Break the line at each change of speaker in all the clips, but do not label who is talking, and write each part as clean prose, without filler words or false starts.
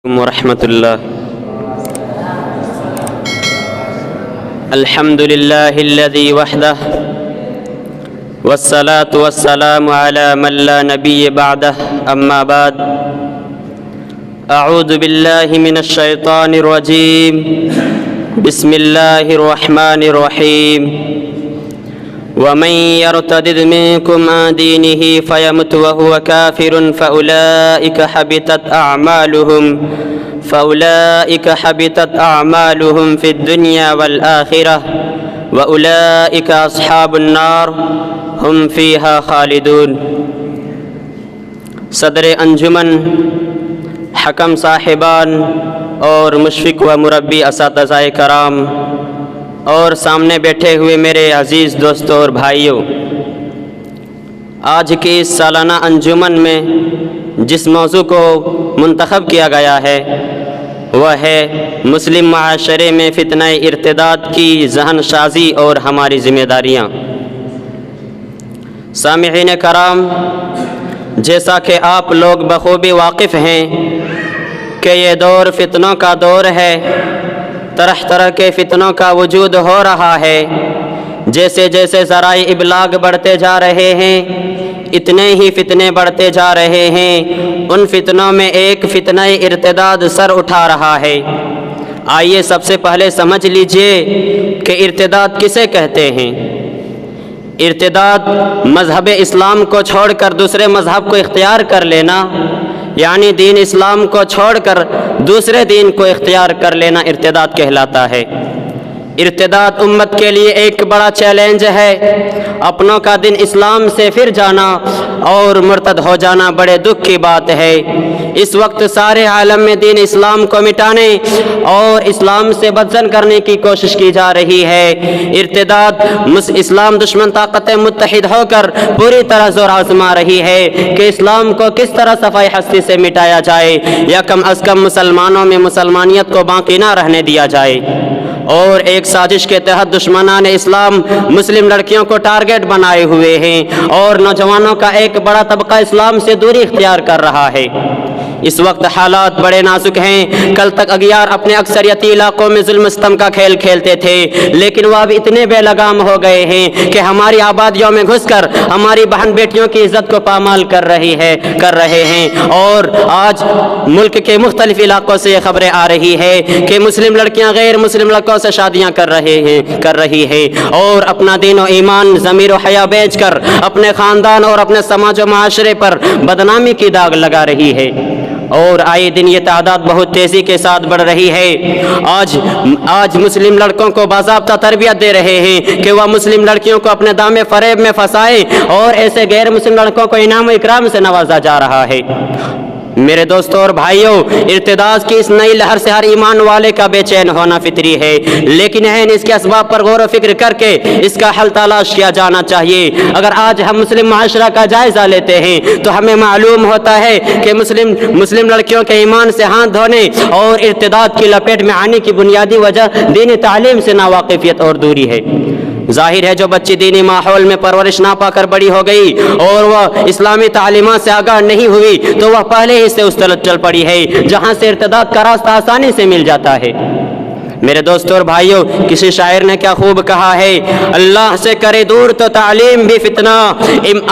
ورحمة الله. الحمد لله الذي وحده والصلاة والسلام على من لا نبي بعده. أما بعد، أعوذ بالله من الشيطان الرجيم. بسم الله الرحمن الرحيم. ومن يرتد منكم عن دينه فيمت وهو كافر فأولئك حبطت أعمالهم في الدنيا والآخرة وأولئك أصحاب النار هم فيها خالدون. صدر انجمن، حکم صاحبان اور مشفق و مربی اساتذہ کرام اور سامنے بیٹھے ہوئے میرے عزیز دوستوں اور بھائیوں، آج کی اس سالانہ انجمن میں جس موضوع کو منتخب کیا گیا ہے وہ ہے مسلم معاشرے میں فتنہ ارتداد کی ذہن سازی اور ہماری ذمہ داریاں. سامعین کرام، جیسا کہ آپ لوگ بخوبی واقف ہیں کہ یہ دور فتنوں کا دور ہے، طرح طرح کے فتنوں کا وجود ہو رہا ہے. جیسے جیسے ذرائع ابلاغ بڑھتے جا رہے ہیں اتنے ہی فتنے بڑھتے جا رہے ہیں. ان فتنوں میں ایک فتنہ ارتداد سر اٹھا رہا ہے. آئیے سب سے پہلے سمجھ لیجئے کہ ارتداد کسے کہتے ہیں. ارتداد مذہب اسلام کو چھوڑ کر دوسرے مذہب کو اختیار کر لینا، یعنی دین اسلام کو چھوڑ کر دوسرے دین کو اختیار کر لینا ارتداد کہلاتا ہے. ارتداد امت کے لیے ایک بڑا چیلنج ہے. اپنوں کا دین اسلام سے پھر جانا اور مرتد ہو جانا بڑے دکھ کی بات ہے. اس وقت سارے عالم میں دین اسلام کو مٹانے اور اسلام سے بدزن کرنے کی کوشش کی جا رہی ہے. ارتداد اسلام دشمن طاقتیں متحد ہو کر پوری طرح زور آزما رہی ہے کہ اسلام کو کس طرح صفائی ہستی سے مٹایا جائے یا کم از کم مسلمانوں میں مسلمانیت کو باقی نہ رہنے دیا جائے. اور ایک سازش کے تحت دشمنان اسلام مسلم لڑکیوں کو ٹارگٹ بنائے ہوئے ہیں اور نوجوانوں کا ایک بڑا طبقہ اسلام سے دوری اختیار کر رہا ہے. اس وقت حالات بڑے نازک ہیں. کل تک اغیار اپنے اکثریتی علاقوں میں ظلم ستم کا کھیل کھیلتے تھے، لیکن وہ اب اتنے بے لگام ہو گئے ہیں کہ ہماری آبادیوں میں گھس کر ہماری بہن بیٹیوں کی عزت کو پامال کر رہے ہیں. اور آج ملک کے مختلف علاقوں سے یہ خبریں آ رہی ہے کہ مسلم لڑکیاں غیر مسلم لڑکوں سے شادیاں کر رہی ہیں اور اپنا دین و ایمان، ضمیر و حیا بیچ کر اپنے خاندان اور اپنے سماج و معاشرے پر بدنامی کی داغ لگا رہی ہے. اور آئے دن یہ تعداد بہت تیزی کے ساتھ بڑھ رہی ہے. آج مسلم لڑکوں کو باضابطہ تربیت دے رہے ہیں کہ وہ مسلم لڑکیوں کو اپنے دام فریب میں پھنسائے اور ایسے غیر مسلم لڑکوں کو انعام و اکرام سے نوازا جا رہا ہے. میرے دوستوں اور بھائیوں، ارتداد کی اس نئی لہر سے ہر ایمان والے کا بے چین ہونا فطری ہے، لیکن اس کے اسباب پر غور و فکر کر کے اس کا حل تلاش کیا جانا چاہیے. اگر آج ہم مسلم معاشرہ کا جائزہ لیتے ہیں تو ہمیں معلوم ہوتا ہے کہ مسلم لڑکیوں کے ایمان سے ہاتھ دھونے اور ارتداد کی لپیٹ میں آنے کی بنیادی وجہ دینی تعلیم سے ناواقفیت اور دوری ہے. ظاہر ہے جو بچی دینی ماحول میں پرورش نہ پا کر بڑی ہو گئی اور وہ اسلامی تعلیمات سے آگاہ نہیں ہوئی تو وہ پہلے ہی سے اس طرف چل پڑی ہے جہاں سے ارتداد کا راستہ آسانی سے مل جاتا ہے. میرے دوستوں اور بھائیوں، کسی شاعر نے کیا خوب کہا ہے، اللہ سے کرے دور تو تعلیم بھی فتنہ،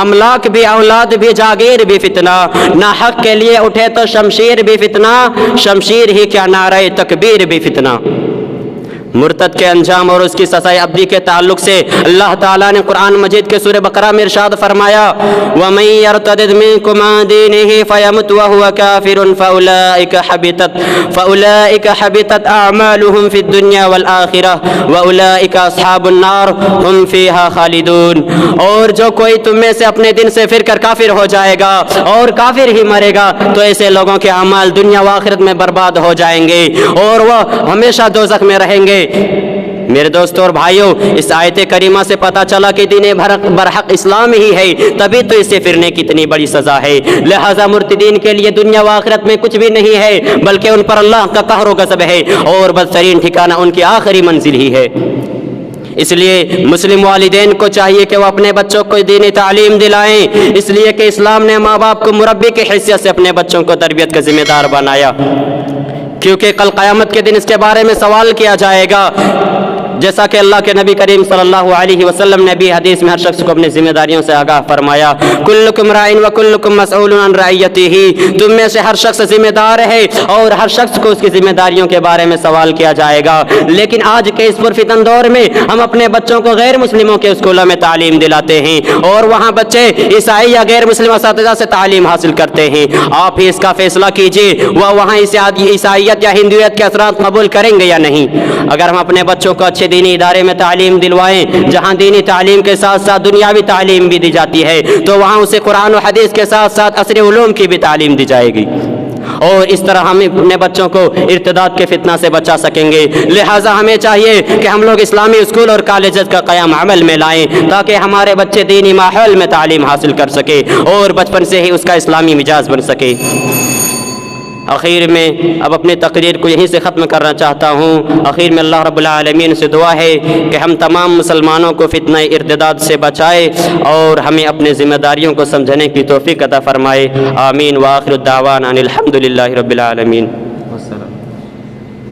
املاک بھی اولاد بھی جاگیر بھی فتنہ، نہ حق کے لیے اٹھے تو شمشیر بھی فتنہ، شمشیر ہی کیا نعرہ تکبیر بھی فتنہ. مرتد کے انجام اور اس کی سزائے ابدی کے تعلق سے اللہ تعالیٰ نے قرآن مجید کے سورہ بقرہ میں ارشاد فرمایا، وَمَن يَرْتَدِدْ مِنكُمْ عَن دِينِهِ فَيَمُتْ وَهُوَ كَافِرٌ فَأُولَئِكَ حَبِطَتْ أَعْمَالُهُمْ فِي الدُّنْيَا وَالْآخِرَةِ وَأُولَئِكَ أَصْحَابُ النَّارِ هُمْ فِيهَا خَالِدُونَ. اور جو کوئی تم میں سے اپنے دین سے پھر کر کافر ہو جائے گا اور کافر ہی مرے گا تو ایسے لوگوں کے اعمال دنیا و آخرت میں برباد ہو جائیں گے اور وہ ہمیشہ دوزخ میں رہیں گے. میرے دوستوں اور بھائیوں، اس آیت کریمہ سے پتہ چلا کہ دین برحق اسلام ہی ہے، تبھی تو اس سے پھرنے کی اتنی بڑی سزا ہے. لہذا مرتدین کے لیے دنیا و آخرت میں کچھ بھی نہیں ہے بلکہ ان پر اللہ کا قہر و غضب ہے اور بدترین ٹھکانہ ان کی آخری منزل ہی ہے. اس لیے مسلم والدین کو چاہیے کہ وہ اپنے بچوں کو دینی تعلیم دلائیں، اس لیے کہ اسلام نے ماں باپ کو مربی کی حیثیت سے اپنے بچوں کو تربیت کا ذمہ دار بنایا. کیونکہ کل قیامت کے دن اس کے بارے میں سوال کیا جائے گا، جیسا کہ اللہ کے نبی کریم صلی اللہ علیہ وسلم نے بھی حدیث میں ہر شخص کو اپنی ذمہ داریوں سے آگاہ فرمایا، کلکم راعٍ وکلکم مسئول عن رعیتہ، تم میں سے ہر شخص ذمہ دار ہے اور ہر شخص کو اس کی ذمہ داریوں کے بارے میں سوال کیا جائے گا۔ لیکن آج کے اس پرفتن دور میں ہم اپنے بچوں کو غیر مسلموں کے اسکولوں میں تعلیم دلاتے ہیں اور وہاں بچے عیسائی یا غیر مسلم اساتذہ سے تعلیم حاصل کرتے ہیں۔ آپ ہی اس کا فیصلہ کیجئے وہ وہاں عیسائیت یا ہندویت کے اثرات قبول کریں گے یا نہیں۔ اگر ہم اپنے بچوں کو اچھے دینی ادارے میں تعلیم دلوائیں جہاں دینی تعلیم کے ساتھ ساتھ دنیاوی تعلیم بھی دی جاتی ہے، تو وہاں اسے قرآن و حدیث کے ساتھ ساتھ عصری علوم کی بھی تعلیم دی جائے گی، اور اس طرح ہم اپنے بچوں کو ارتداد کے فتنہ سے بچا سکیں گے۔ لہٰذا ہمیں چاہیے کہ ہم لوگ اسلامی اسکول اور کالجز کا قیام عمل میں لائیں تاکہ ہمارے بچے دینی ماحول میں تعلیم حاصل کر سکے اور بچپن سے ہی اس کا اسلامی مزاج بن سکے۔ آخر میں اب اپنی تقریر کو یہیں سے ختم کرنا چاہتا ہوں۔ آخر میں اللہ رب العالمین سے دعا ہے کہ ہم تمام مسلمانوں کو فتنہ ارتداد سے بچائے اور ہمیں اپنے ذمہ داریوں کو سمجھنے کی توفیق عطا فرمائے۔ آمین۔ وآخر الدعوانا ان الحمد للہ رب العالمین۔